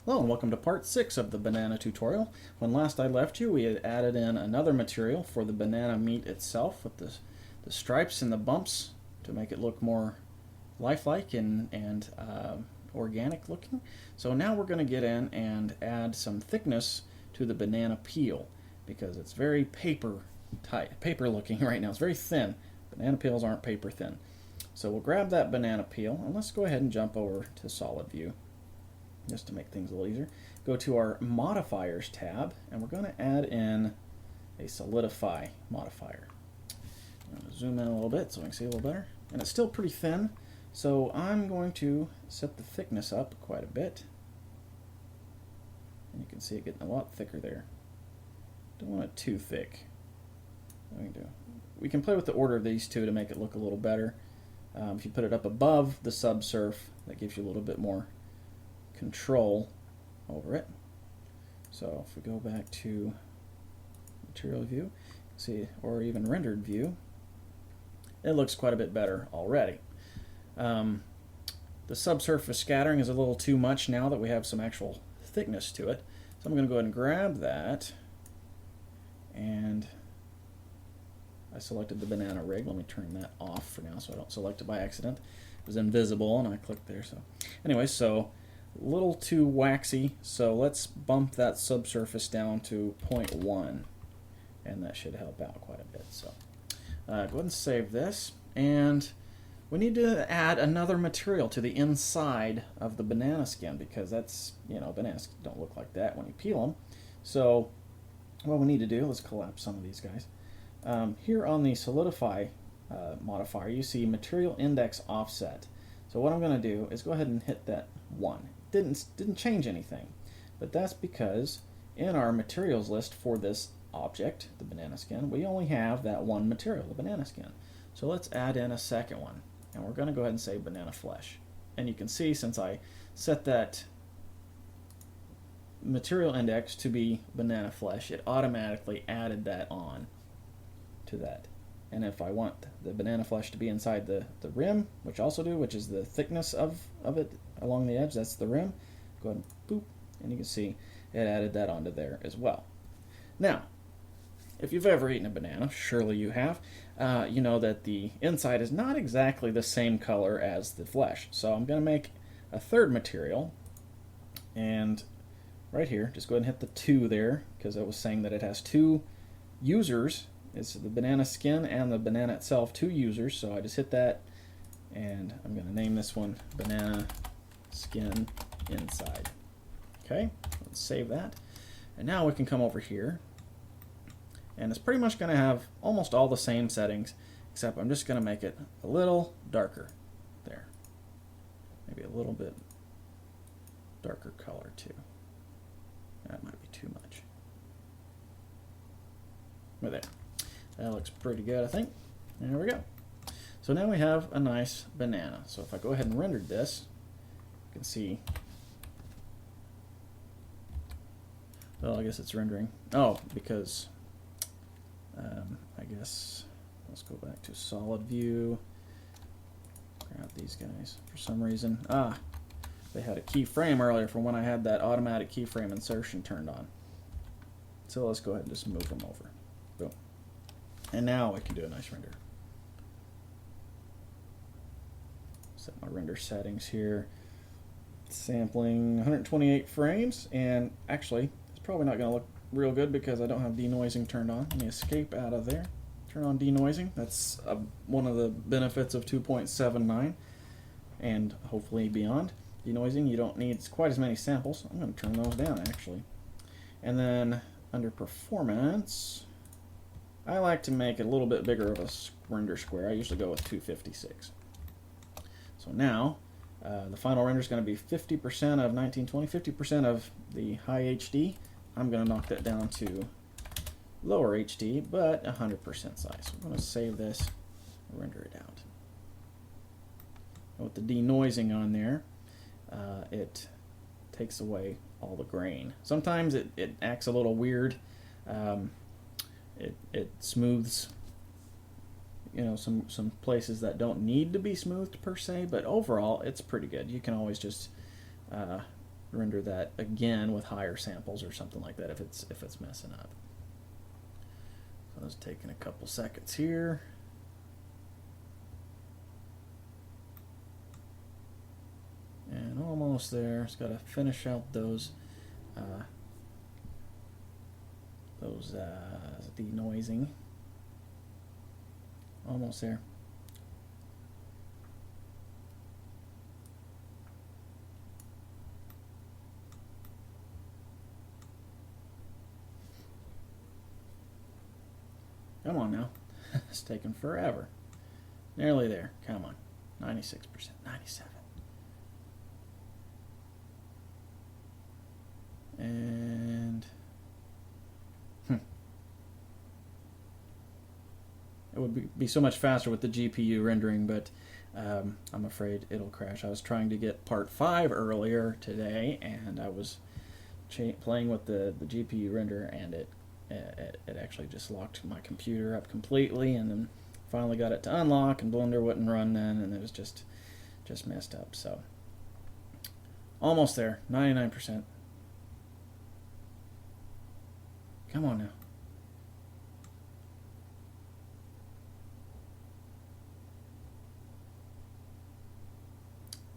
Hello and welcome to part 6 of the banana tutorial. When last I left you, we had added in another material for the banana meat itself with the stripes and the bumps to make it look more lifelike and organic looking. So now we're going to get in and add some thickness to the banana peel because it's very paper looking right now. It's very thin. Banana peels aren't paper thin. So we'll grab that banana peel and let's go ahead and jump over to solid view. Just to make things a little easier, go to our modifiers tab and we're going to add in a Solidify Modifier. I'm going to zoom in a little bit so we can see a little better. And it's still pretty thin, so I'm going to set the thickness up quite a bit. And you can see it getting a lot thicker there. Don't want it too thick. We can play with the order of these two to make it look a little better. If you put it up above the subsurf, that gives you a little bit more control over it. So if we go back to material view, see, or even rendered view, it looks quite a bit better already. The subsurface scattering is a little too much now that we have some actual thickness to it. So I'm going to go ahead and grab that, and I selected the banana rig. Let me turn that off for now so I don't select it by accident. It was invisible and I clicked there. So anyway, so a little too waxy, so let's bump that subsurface down to 0.1 and that should help out quite a bit. So go ahead and save this, and we need to add another material to the inside of the banana skin because that's, bananas don't look like that when you peel them. So what we need to do, let's collapse some of these guys. Here on the Solidify modifier, you see material index offset. So what I'm going to do is go ahead and hit that 1. Didn't change anything, but that's because in our materials list for this object, the banana skin, we only have that one material, the banana skin. So let's add in a second one, and we're going to go ahead and say banana flesh. And you can see since I set that material index to be banana flesh, it automatically added that on to that. And if I want the banana flesh to be inside the rim, which is the thickness of it along the edge, that's the rim, go ahead and boop, and you can see it added that onto there as well. Now, if you've ever eaten a banana, surely you have, you know that the inside is not exactly the same color as the flesh. So I'm going to make a third material, and right here, just go ahead and hit the 2 there, because I was saying that it has 2 users. It's the banana skin and the banana itself, 2 users, so I just hit that, and I'm going to name this one banana skin inside. Okay, let's save that. And now we can come over here, and it's pretty much going to have almost all the same settings, except I'm just going to make it a little darker there. Maybe a little bit darker color too. That might be too much. Right there. That looks pretty good, I think. There we go. So now we have a nice banana. So if I go ahead and render this, you can see, well, I guess it's rendering. Oh, because I guess let's go back to solid view. Grab these guys. For some reason, they had a keyframe earlier from when I had that automatic keyframe insertion turned on. So let's go ahead and just move them over. Boom. And now I can do a nice render. Set my render settings here. Sampling 128 frames, and actually it's probably not going to look real good because I don't have denoising turned on. Let me escape out of there. Turn on denoising. That's one of the benefits of 2.79 and hopefully beyond. Denoising, you don't need quite as many samples. I'm going to turn those down actually. And then under performance, I like to make it a little bit bigger of a render square. I usually go with 256. So now the final render is going to be 50% of 1920, 50% of the high HD. I'm going to knock that down to lower HD, but 100% size. So I'm going to save this and render it out. And with the denoising on there, it takes away all the grain. Sometimes it acts a little weird. It smooths, some places that don't need to be smoothed per se, but overall it's pretty good. You can always just render that again with higher samples or something like that if it's messing up. So it's taking a couple seconds here. And almost there. It's got to finish out those denoising. Almost there. Come on now. It's taking forever. Nearly there. Come on. 96%, 97. And it would be so much faster with the GPU rendering, but I'm afraid it'll crash. I was trying to get part 5 earlier today, and I was playing with the GPU render, and it actually just locked my computer up completely, and then finally got it to unlock, and Blender wouldn't run then, and it was just messed up. So almost there, 99%. Come on now.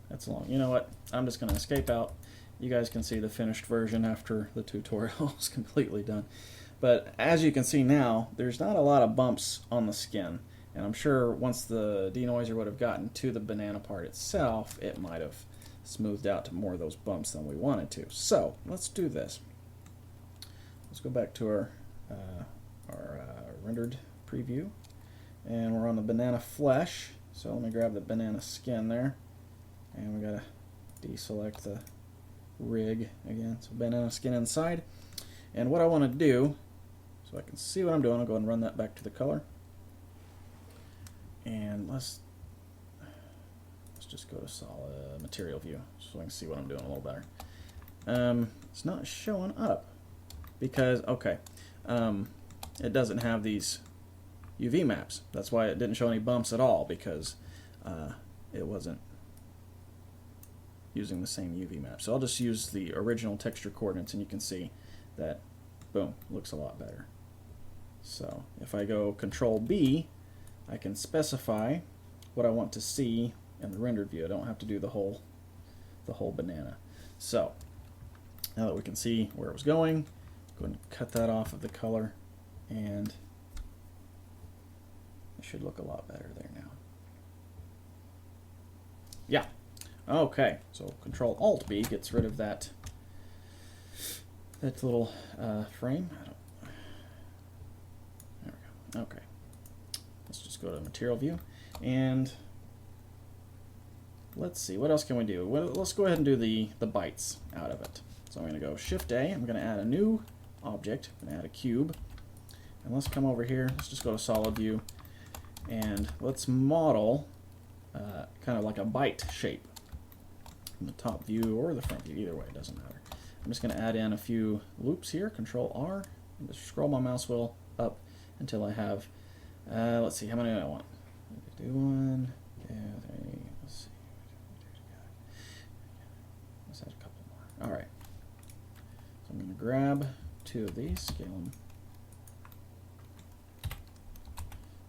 That's long. You know what? I'm just going to escape out. You guys can see the finished version after the tutorial is completely done. But as you can see now, there's not a lot of bumps on the skin. And I'm sure once the denoiser would have gotten to the banana part itself, it might have smoothed out to more of those bumps than we wanted to. So let's do this. Let's go back to our rendered preview, and we're on the banana flesh. So let me grab the banana skin there, and we gotta deselect the rig again. So banana skin inside, and what I want to do, so I can see what I'm doing, I'll go and run that back to the color, and let's just go to solid material view so I can see what I'm doing a little better. It's not showing up because it doesn't have these UV maps. That's why it didn't show any bumps at all, because it wasn't using the same UV map. So I'll just use the original texture coordinates, and you can see that, boom, looks a lot better. So if I go Control B, I can specify what I want to see in the rendered view. I don't have to do the whole banana. So now that we can see where it was going, go ahead and cut that off of the color, and it should look a lot better there now. Yeah. Okay. So Control Alt B gets rid of that little frame. There we go. Okay. Let's just go to Material View, and let's see, what else can we do? Well, let's go ahead and do the bytes out of it. So I'm going to go Shift A. I'm going to add a new object. I'm going to add a cube. And let's come over here. Let's just go to Solid View, and let's model kind of like a byte shape from the top view or the front view. Either way, it doesn't matter. I'm just going to add in a few loops here. Control R. And just scroll my mouse wheel up until I have, let's see, how many do I want? Do 1, 2, 3, let's see. Let's add a couple more. All right. So I'm going to grab 2 of these,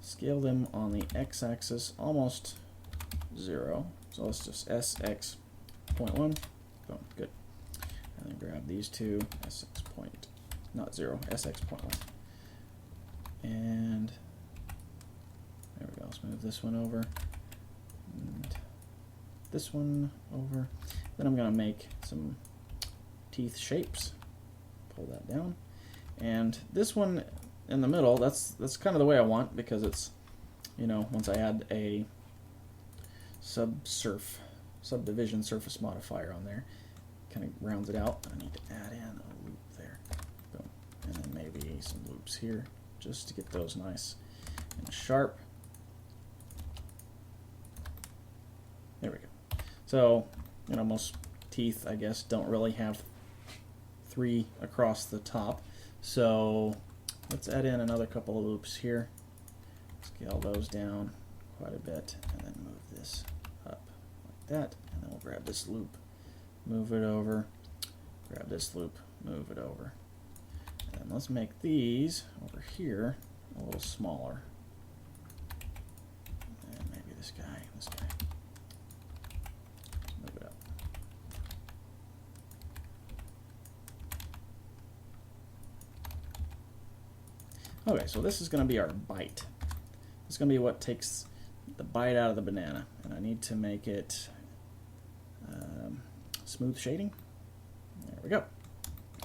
scale them on the x-axis almost 0. So let's just SX 0.1. Boom, good. And then grab these 2, SX point, not 0, SX 0.1. And there we go. Let's move this one over, and this one over. Then I'm going to make some teeth shapes. Pull that down, and this one in the middle, that's kind of the way I want, because it's, you know, once I add a subdivision surface modifier on there, kind of rounds it out. I need to add in a loop there. Boom. And then maybe some loops here just to get those nice and sharp. There we go. So, you know, most teeth, I guess, don't really have 3 across the top. So let's add in another couple of loops here. Scale those down quite a bit, and then move this up like that. And then we'll grab this loop, move it over. grab this loop, move it over. And let's make these over here a little smaller. And maybe this guy. Move it up. Okay, so this is going to be our bite. This is going to be what takes the bite out of the banana. And I need to make it smooth shading. There we go.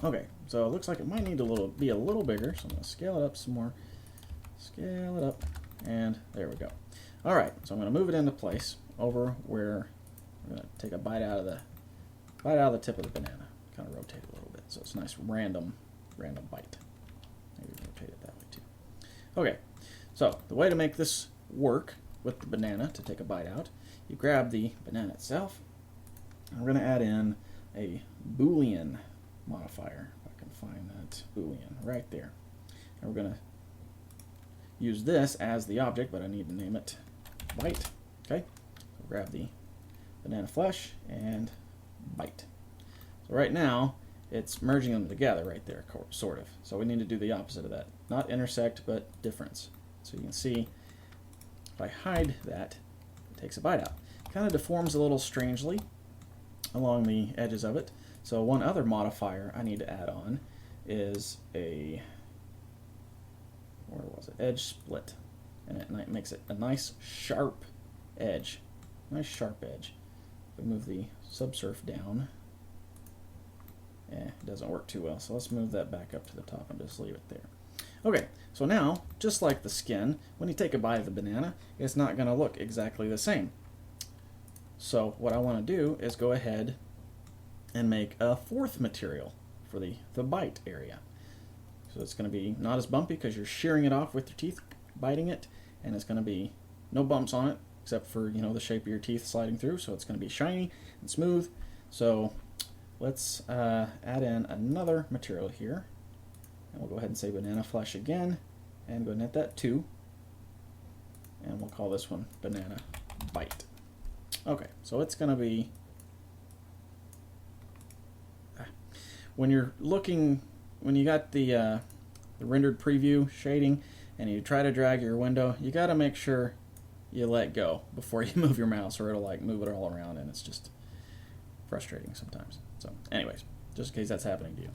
Okay, so it looks like it might need to be a little bigger, so I'm going to scale it up some more. Scale it up, and there we go. All right, so I'm going to move it into place over where we're going to take a bite out of the tip of the banana. Kind of rotate it a little bit, so it's a nice random bite. Maybe rotate it that way too. Okay, so the way to make this work with the banana to take a bite out, you grab the banana itself, and we're going to add in a Boolean modifier. If I can find that Boolean right there. And we're going to use this as the object, but I need to name it bite. Okay, so grab the banana flesh and bite. So right now it's merging them together right there, sort of. So we need to do the opposite of that. Not intersect, but difference. So you can see if I hide that, it takes a bite out. It kind of deforms a little strangely along the edges of it. So one other modifier I need to add on is a, where was it? Edge split. And it makes it a nice sharp edge. Nice sharp edge. We move the subsurf down. It doesn't work too well, so let's move that back up to the top and just leave it there. Okay, so now, just like the skin, when you take a bite of the banana, it's not going to look exactly the same. So what I want to do is go ahead and make a fourth material for the bite area. So it's going to be not as bumpy because you're shearing it off with your teeth, biting it, and it's going to be no bumps on it except for, you know, the shape of your teeth sliding through. So it's going to be shiny and smooth. So let's add in another material here, and we'll go ahead and say banana flesh again, and go ahead and hit that 2, and we'll call this one banana bite. Okay, so it's going to be, when you're looking, when you got the rendered preview shading and you try to drag your window, you got to make sure you let go before you move your mouse, or it'll like move it all around, and it's just frustrating sometimes. So anyways, just in case that's happening to you,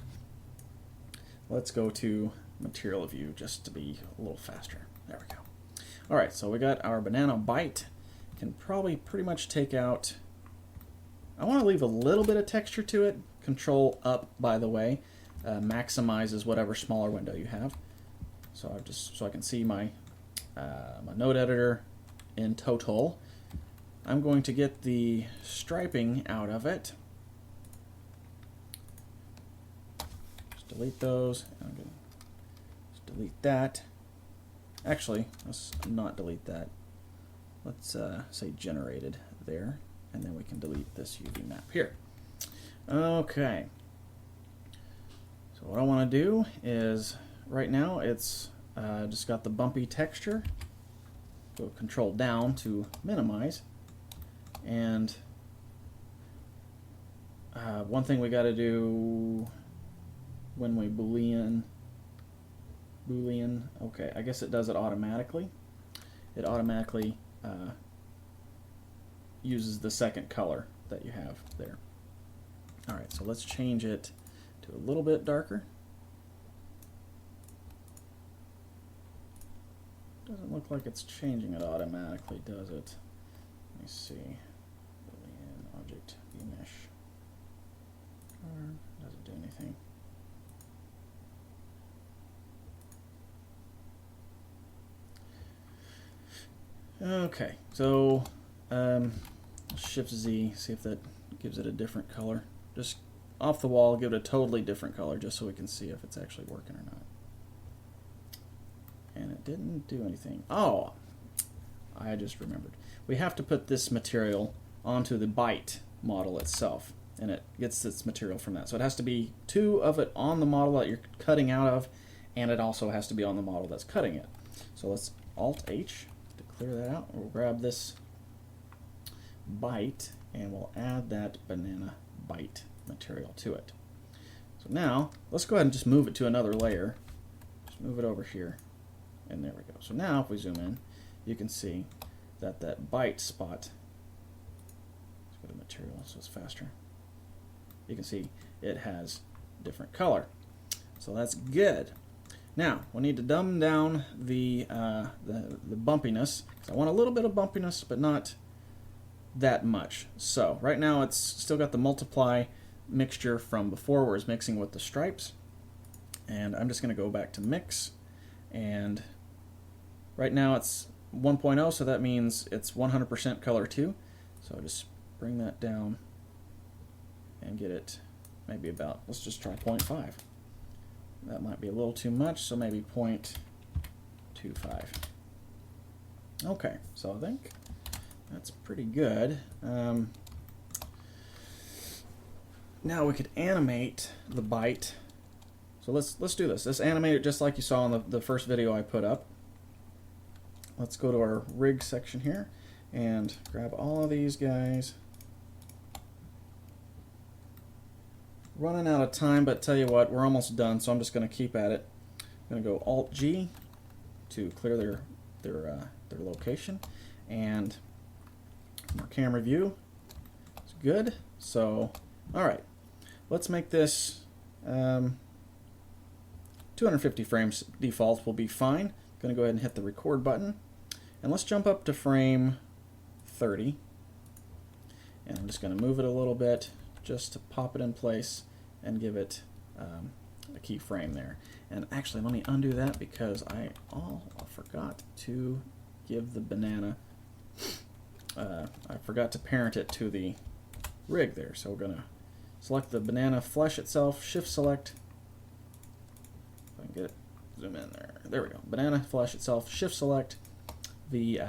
let's go to material view just to be a little faster. There we go. All right, so we got our banana bite. Can probably pretty much take out, I want to leave a little bit of texture to it. Control up, by the way, maximizes whatever smaller window you have. So I can see my my node editor in total. I'm going to get the striping out of it. Just delete those. I'm going to just delete that. Actually, let's not delete that. Let's say generated there, and then we can delete this UV map here. Okay. So what I want to do is, right now it's just got the bumpy texture. Go control down to minimize. And one thing we got to do when we Boolean, okay, I guess it does it automatically. It automatically uses the second color that you have there. Alright, so let's change it to a little bit darker. Doesn't look like it's changing it automatically, does it? Let me see. Boolean object mesh. Doesn't do anything. Okay, so Shift Z, see if that gives it a different color. Just off the wall, give it a totally different color just so we can see if it's actually working or not. And it didn't do anything. Oh, I just remembered. We have to put this material onto the bite model itself, and it gets its material from that. So it has to be 2 of it on the model that you're cutting out of, and it also has to be on the model that's cutting it. So let's Alt-H to clear that out. We'll grab this bite, and we'll add that banana bite material to it. now, let's go ahead and just move it to another layer. Just move it over here. And there we go. So now if we zoom in, you can see that that bite spot, let's go to material so it's faster. You can see it has different color. So that's good. Now, we need to dumb down the bumpiness. So I want a little bit of bumpiness, but not that much. So right now it's still got the multiply mixture from before where it's mixing with the stripes. And I'm just going to go back to mix. And right now it's 1.0, so that means it's 100% color 2. So just bring that down and get it maybe about, let's just try 0.5. That might be a little too much, so maybe 0.25. Okay, so I think that's pretty good. Now we could animate the bite. So let's do this. Let's animate it just like you saw in the first video I put up. Let's go to our rig section here and grab all of these guys. Running out of time, but tell you what, we're almost done, so I'm just going to keep at it. I'm going to go Alt-G to clear their location, and our camera view is good. So, all right, let's make this 250 frames default will be fine. I'm going to go ahead and hit the record button, and let's jump up to frame 30, and I'm just going to move it a little bit just to pop it in place and give it a keyframe there. And actually, let me undo that because I forgot to give the banana. I forgot to parent it to the rig there. So we're gonna select the banana flesh itself, shift select. If I can get it, zoom in there. There we go. Banana flesh itself, shift select the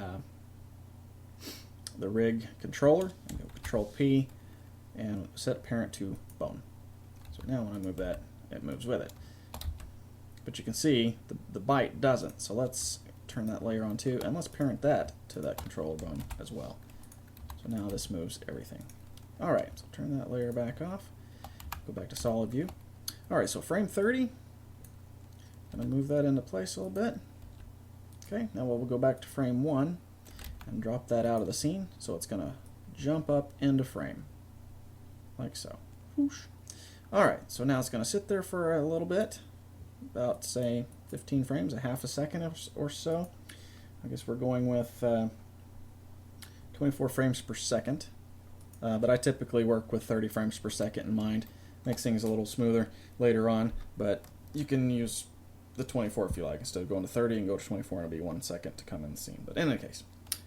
rig controller, and go Control P, and set parent to bone. So now when I move that, it moves with it. But you can see the bite doesn't. So let's turn that layer on too, and let's parent that to that controller bone as well. So now this moves everything. All right, so turn that layer back off. Go back to solid view. All right, so frame 30. I'm gonna move that into place a little bit. Okay, now we'll go back to frame 1 and drop that out of the scene. So it's gonna jump up into frame, like so. Whoosh. All right, so now it's going to sit there for a little bit, about say 15 frames, a half a second or so. I guess we're going with 24 frames per second, but I typically work with 30 frames per second in mind. Makes things a little smoother later on, but you can use the 24 if you like. Instead of going to 30 and go to 24, it'll be 1 second to come in the scene. But in any case,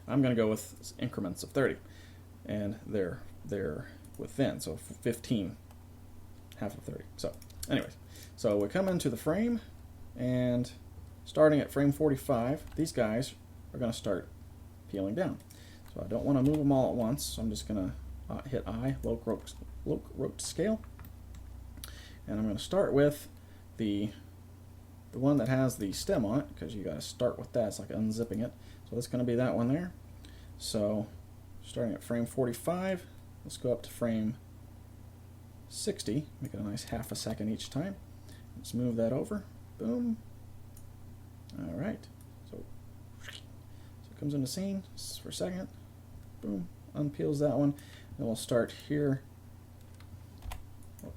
I'm going to go with increments of 30, and they're within, so 15. Half of 30. So anyways, so we come into the frame, and starting at frame 45, these guys are going to start peeling down. So I don't want to move them all at once, so I'm just going to hit I, rote scale, and I'm going to start with the one that has the stem on it, because you got to start with that. It's like unzipping it. So that's going to be that one there. So starting at frame 45, let's go up to frame 60, make it a nice half a second each time. Let's move that over. Boom. All right. So it comes into scene for a second. Boom. Unpeels that one. Then we'll start here.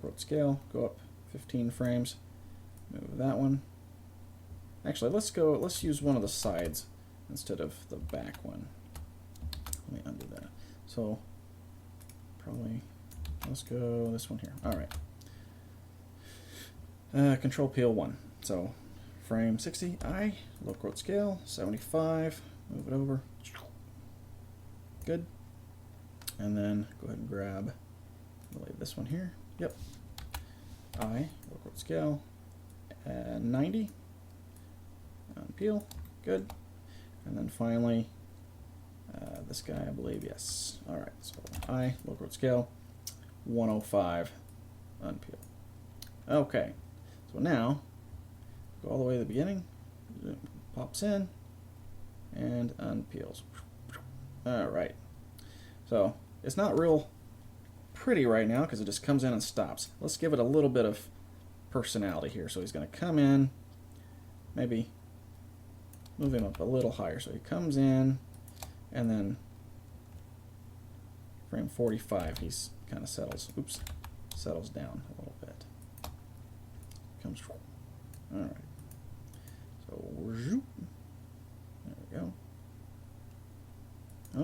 Rote scale. Go up 15 frames. Move that one. Actually, let's use one of the sides instead of the back one. Let me undo that. So probably. Let's go this one here. All right. Control Peel 1. So frame 60, I, rote scale, 75, move it over. Good. And then go ahead and grab, this one here. Yep. I, rote scale, 90, unpeel. Good. And then finally, this guy, I believe, yes. All right. So I, rote scale, 105 unpeel. Okay, so now go all the way to the beginning, pops in and unpeels. All right, so it's not real pretty right now because it just comes in and stops. Let's give it a little bit of personality here. So he's going to come in, maybe move him up a little higher. So he comes in, and then frame 45, he's kind of settles down a little bit. Comes, all right. So there we go.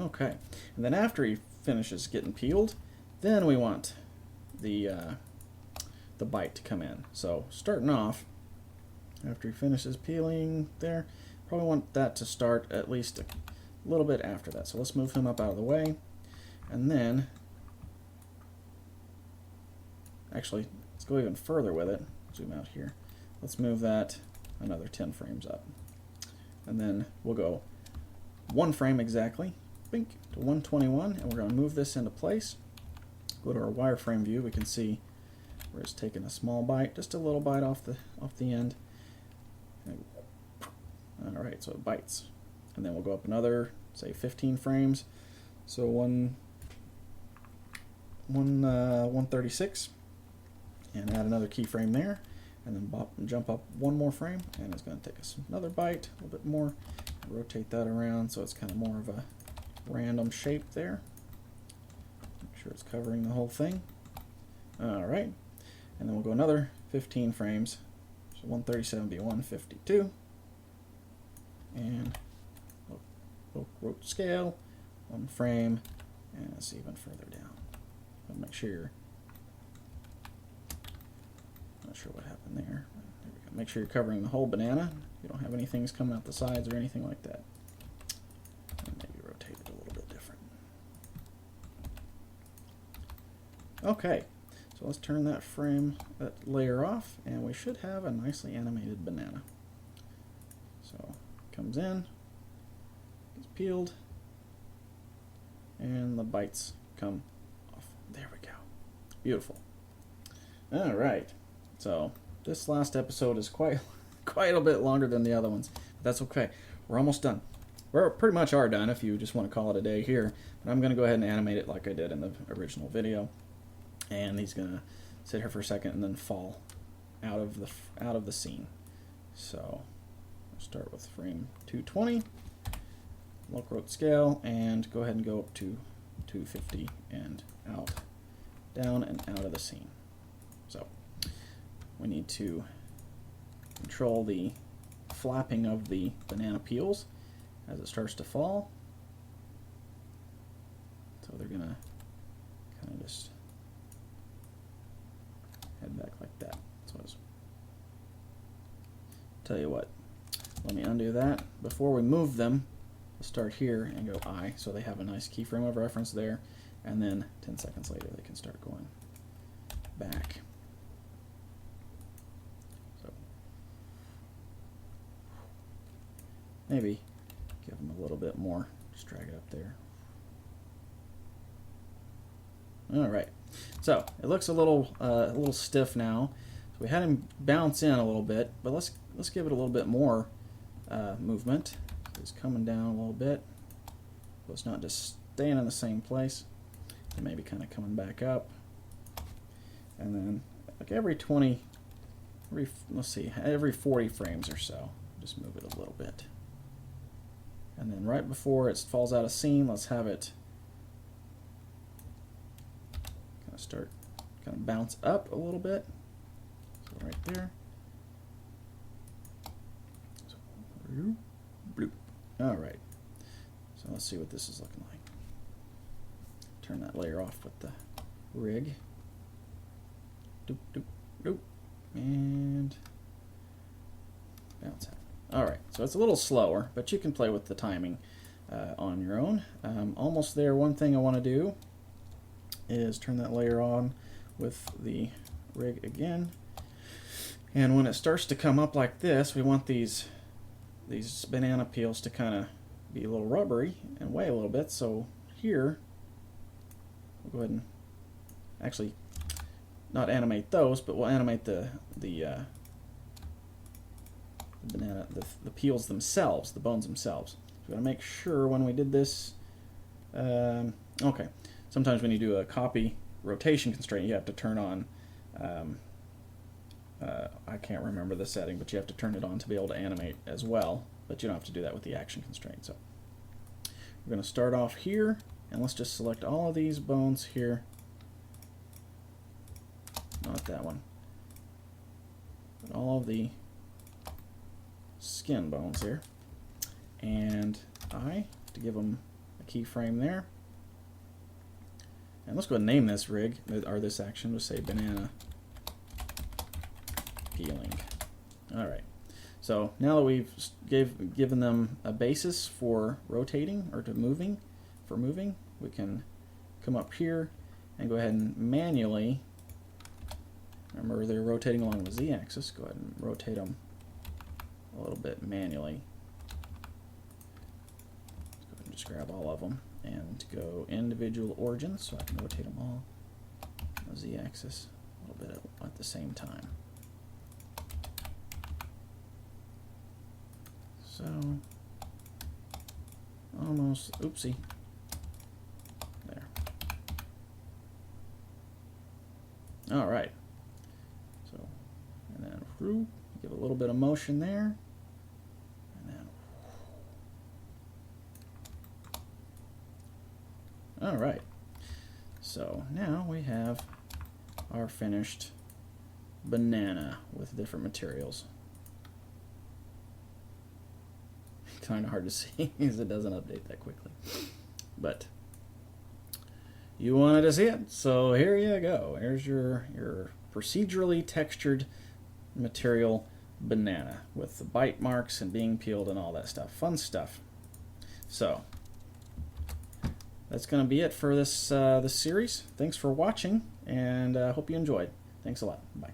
Okay, and then after he finishes getting peeled, then we want the bite to come in. So starting off, after he finishes peeling there, probably want that to start at least a little bit after that. So let's move him up out of the way, and then actually let's go even further with it. Zoom out here. Let's move that another 10 frames up, and then we'll go 1 frame exactly, bink, to 121, and we're going to move this into place. Go to our wireframe view. We can see where it's taking a small bite, just a little bite off the end. All right, so it bites, and then we'll go up another, say 15 frames. So 136, and add another keyframe there, and then jump up 1 more frame, and it's going to take us another bite, a little bit more. Rotate that around so it's kind of more of a random shape there. Make sure it's covering the whole thing. All right, and then we'll go another 15 frames. So 137 be 152, and rotate scale 1 frame, and it's even further down. I'll make sure you're not sure what happened there. There we go. Make sure you're covering the whole banana. You don't have any things coming out the sides or anything like that. And maybe rotate it a little bit different. Okay, so let's turn that layer off, and we should have a nicely animated banana. So comes in, gets peeled, and the bites come off. There we go. Beautiful. All right. So this last episode is quite a bit longer than the other ones. But that's okay. We're almost done. We're pretty much done if you just want to call it a day here. But I'm going to go ahead and animate it like I did in the original video. And he's going to sit here for a second and then fall out of the scene. So I'll start with frame 220, rotate scale, and go ahead and go up to 250 and down and out of the scene. So we need to control the flapping of the banana peels as it starts to fall. So they're gonna kind of just head back like that. So I'll tell you what, let me undo that. Before we move them, we'll start here and go I, so they have a nice keyframe of reference there, and then 10 seconds later they can start going back. So maybe give them a little bit more, just drag it up there. All right, so it looks a little stiff now. So we had him bounce in a little bit, but let's give it a little bit more movement. It's coming down a little bit, so it's not just staying in the same place. And maybe kind of coming back up, and then like every 40 frames or so, just move it a little bit. And then right before it falls out of scene, let's have it kind of bounce up a little bit. So right there. So, bloop. All right. So let's see what this is looking like. Turn that layer off with the rig. Doop, doop, doop. And bounce out. All right, so it's a little slower, but you can play with the timing on your own. Almost there. One thing I want to do is turn that layer on with the rig again. And when it starts to come up like this, we want these banana peels to kind of be a little rubbery and weigh a little bit. So here, we'll go ahead and actually not animate those, but we'll animate the banana, the peels themselves, the bones themselves. So we gotta make sure when we did this. Okay, sometimes when you do a copy rotation constraint, you have to turn on I can't remember the setting, but you have to turn it on to be able to animate as well, but you don't have to do that with the action constraint. So we're going to start off here, and let's just select all of these bones here. Not that one, but all of the skin bones here. And to give them a keyframe there. And let's go ahead and name this rig, or this action. We'll say banana peeling. All right. So now that we've given them a basis for rotating or moving, we can come up here and go ahead and manually, remember they're rotating along the z-axis, go ahead and rotate them a little bit manually. Let's go ahead and just grab all of them and go individual origins so I can rotate them all on the z-axis a little bit at the same time. So, almost, oopsie, there. All right. So, and then give a little bit of motion there, and then. All right. So now we have our finished banana with different materials. Kind of hard to see because it doesn't update that quickly, but you wanted to see it, so here you go. Here's your procedurally textured material banana with the bite marks and being peeled and all that stuff. Fun stuff. So that's going to be it for this series. Thanks for watching, and I hope you enjoyed. Thanks a lot. Bye.